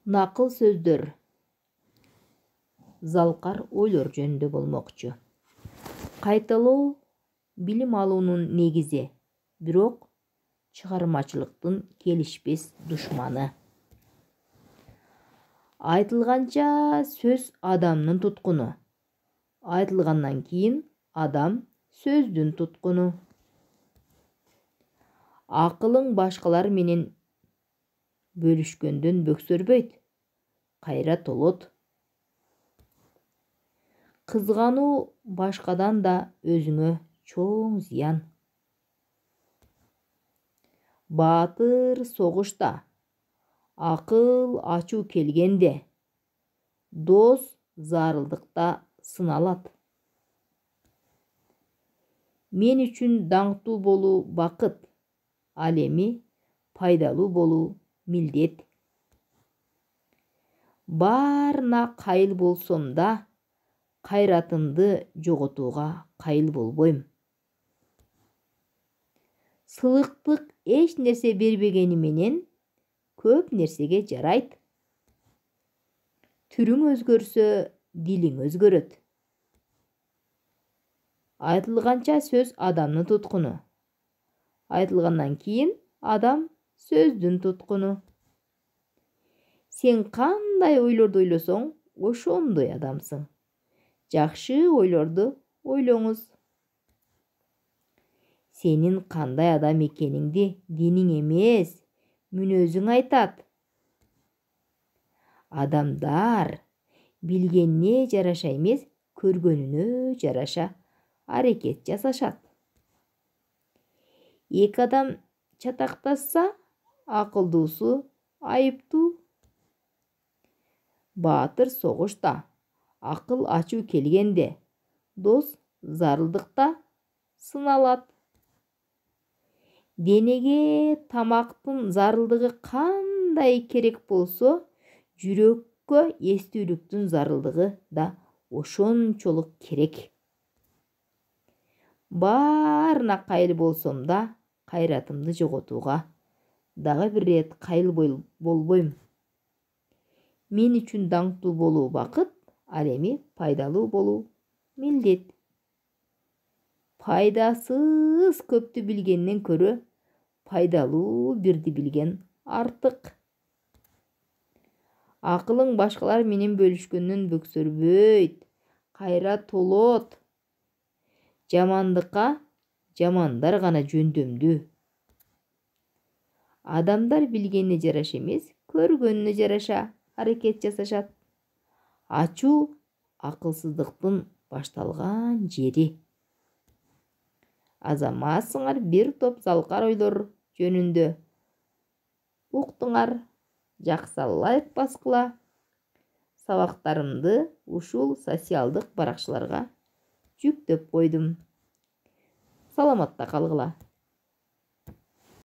Накыл сөздөр. Залкар ойлор жөнүндө болмокчу. Кайталоо билим алуунун негизи, бирок чыгармачылыктын келишпес душманы. Айтылганча сөз адамдын туткуну. Айтылгандан кийин адам сөздүн туткуну. Акылың башкалар менен бөлүшкөндөн бөксөрбөйт, кайра толот. Кызгануу башкадан да өзүңө чоң зыян. Баатыр согушта, акыл ачуу келгенде, дос зарылдыкта сыналат. Мен үчүн даңктуу болуу бакыт, ал эми пайдалуу болуу милдет. Баарына кайыл болсом да, кайратымды жоготууга кайыл болбойм. Сылыктык эч нерсе бербегени менен көп нерсеге жарайт. Түрүң өзгөрсө, дилиң өзгөрөт. Айтылганча сөз адамдын туткуну. Айтылгандан кийин адам сөздүн туткуну. Сен кандай ойлорду ойлосоң, ошондой адамсың. Жакшы ойлорду ойлоңуз. Сенин кандай адам экениңди диниң эмес, мүнөзүң айтат. Адамдар билгенине жараша эмес, көргөнүнө жараша аракет жасашат. Эки адам чатакташса, акылдуусу айыптуу. Баатыр согушта, акыл ачуу келгенде, дос зарылдыкта сыналат. Денеге тамактын зарылдыгы кандай керек болсо, жүрөккө эстүүлүктүн зарылдыгы да ошончолук керек. Баарына кайыл болсом да, кайратымды жоготууга дагы бир рет кайыл болбойм. Мен үчүн даңктуу болуу бакыт, ал эми пайдалуу болуу милдет. Пайдасыз көптү билгенден көрө, пайдалуу бирди билген артык. Акылың башкалар менен бөлүшкөндөн бөксөрбөйт, кайра толот. Жамандыкка жамандар гана жөндөмдүү. Адамдар билгенине жараша эмес, көргөнүнө жараша аракет жасашат. Ачуу акылсыздыктын башталган жери. Азаматсыңар бир топ залкар ойлор жөнүндө уктуңар. Жакса лайк баскыла. Сабактарымды ушул социалдык баракчаларга жүктөп койдум. Саламатта калгыла.